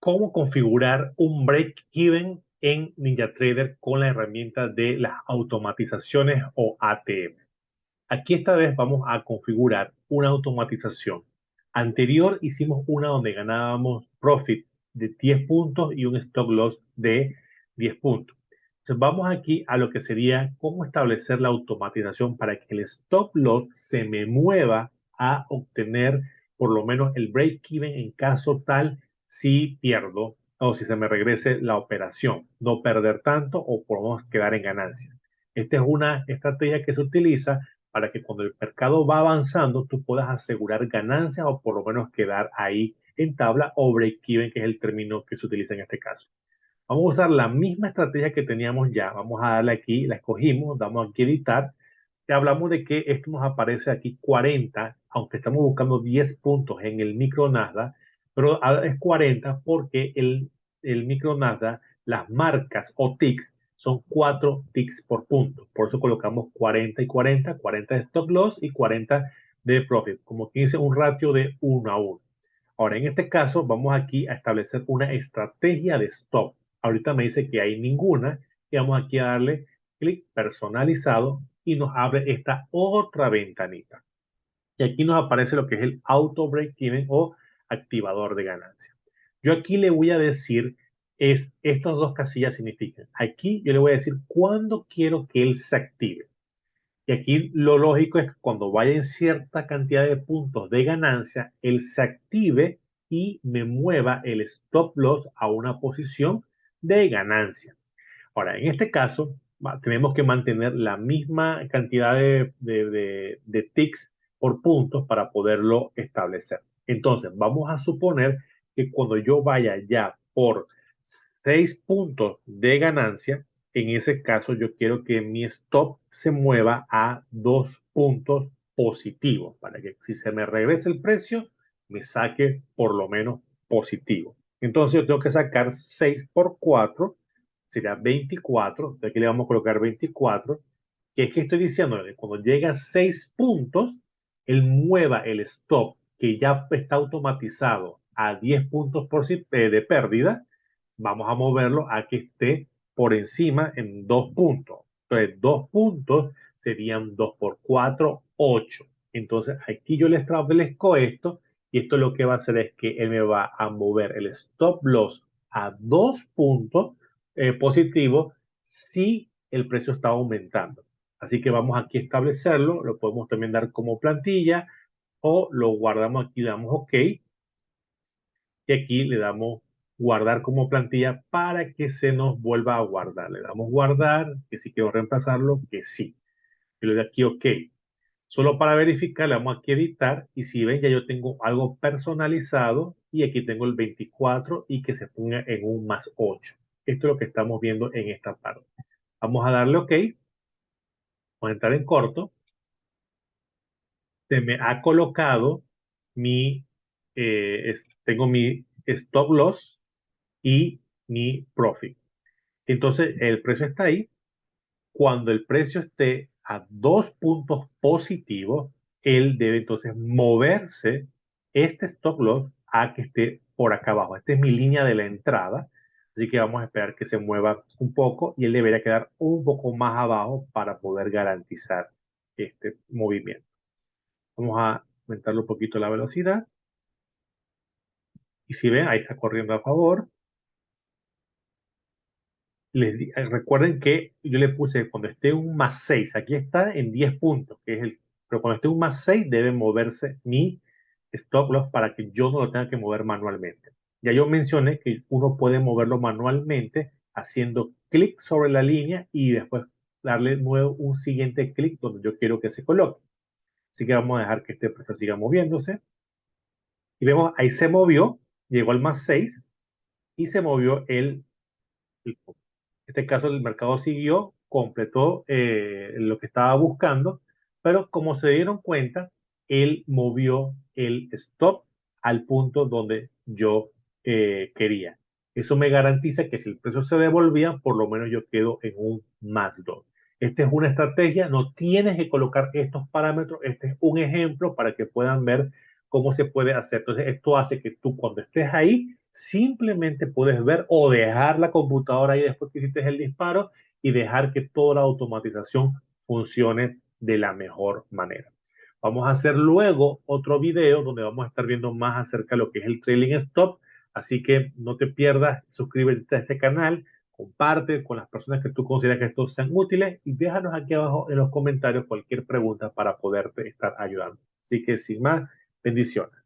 cómo configurar un break-even en NinjaTrader con la herramienta de las automatizaciones o ATM. Aquí esta vez vamos a configurar una automatización. Anterior hicimos una donde ganábamos profit de 10 puntos y un stop loss de 10 puntos. Entonces vamos aquí a lo que sería cómo establecer la automatización para que el stop loss se me mueva a obtener por lo menos el break-even en caso tal si pierdo o si se me regrese la operación. No perder tanto o podemos quedar en ganancia. Esta es una estrategia que se utiliza para que cuando el mercado va avanzando tú puedas asegurar ganancias o por lo menos quedar ahí en tabla o break-even, que es el término que se utiliza en este caso. Vamos a usar la misma estrategia que teníamos ya. Vamos a darle aquí, la escogimos, damos aquí editar. Y hablamos de que esto nos aparece aquí 40, aunque estamos buscando 10 puntos en el micro Nasdaq, pero es 40 porque el micro Nasdaq, las marcas o ticks son 4 ticks por punto. Por eso colocamos 40 y 40, 40 de stop loss y 40 de profit. Como que dice un ratio de 1 a 1. Ahora, en este caso, vamos aquí a establecer una estrategia de stop. Ahorita me dice que hay ninguna y vamos aquí a darle clic personalizado y nos abre esta otra ventanita. Y aquí nos aparece lo que es el auto break even o activador de ganancia. Yo aquí le voy a decir, estos dos casillas significan. Aquí yo le voy a decir cuándo quiero que él se active. Y aquí lo lógico es que cuando vaya en cierta cantidad de puntos de ganancia, él se active y me mueva el stop loss a una posición de ganancia. Ahora, en este caso, tenemos que mantener la misma cantidad de ticks por puntos para poderlo establecer. Entonces, vamos a suponer que cuando yo vaya ya por 6 puntos de ganancia, en ese caso yo quiero que mi stop se mueva a 2 puntos positivos para que si se me regresa el precio, me saque por lo menos positivo. Entonces yo tengo que sacar 6 por 4, sería 24. De aquí le vamos a colocar 24, que es que estoy diciendo que cuando llega a 6 puntos, él mueva el stop que ya está automatizado a 10 puntos de pérdida, vamos a moverlo a que esté por encima en 2 puntos. Entonces, 2 puntos serían 2 por 4, 8. Entonces, aquí yo le establezco esto y esto lo que va a hacer es que él me va a mover el stop loss a 2 puntos positivo si el precio está aumentando. Así que vamos aquí a establecerlo, lo podemos también dar como plantilla o lo guardamos aquí, le damos OK y aquí le damos guardar como plantilla para que se nos vuelva a guardar. Le damos guardar, que si quiero reemplazarlo, que sí. Y le doy aquí OK. Solo para verificar, le damos aquí editar y si ven ya yo tengo algo personalizado y aquí tengo el 24 y que se ponga en un +8. Esto es lo que estamos viendo en esta parte. Vamos a darle OK. Vamos a entrar en corto. Se me ha colocado tengo mi stop loss y mi profit. Entonces el precio está ahí. Cuando el precio esté a 2 puntos positivos, él debe entonces moverse este stop loss a que esté por acá abajo. Esta es mi línea de la entrada. Así que vamos a esperar que se mueva un poco y él debería quedar un poco más abajo para poder garantizar este movimiento. Vamos a aumentarle un poquito la velocidad. Y si ven, ahí está corriendo a favor. Recuerden que yo le puse cuando esté un +6, aquí está en 10 puntos, pero cuando esté un +6 debe moverse mi stop loss para que yo no lo tenga que mover manualmente. Ya yo mencioné que uno puede moverlo manualmente haciendo clic sobre la línea y después darle nuevo un siguiente clic donde yo quiero que se coloque. Así que vamos a dejar que este precio siga moviéndose. Y vemos, ahí se movió, llegó al +6 y se movió en este caso el mercado siguió, completó lo que estaba buscando, pero como se dieron cuenta, él movió el stop al punto donde yo quería. Eso me garantiza que si el precio se devolvía, por lo menos yo quedo en un +2. Esta es una estrategia, no tienes que colocar estos parámetros, este es un ejemplo para que puedan ver cómo se puede hacer. Entonces, esto hace que tú cuando estés ahí, simplemente puedes ver o dejar la computadora ahí después que hiciste el disparo y dejar que toda la automatización funcione de la mejor manera. Vamos a hacer luego otro video donde vamos a estar viendo más acerca de lo que es el trailing stop. Así que no te pierdas, suscríbete a este canal, comparte con las personas que tú consideras que estos sean útiles y déjanos aquí abajo en los comentarios cualquier pregunta para poderte estar ayudando. Así que sin más, bendiciones.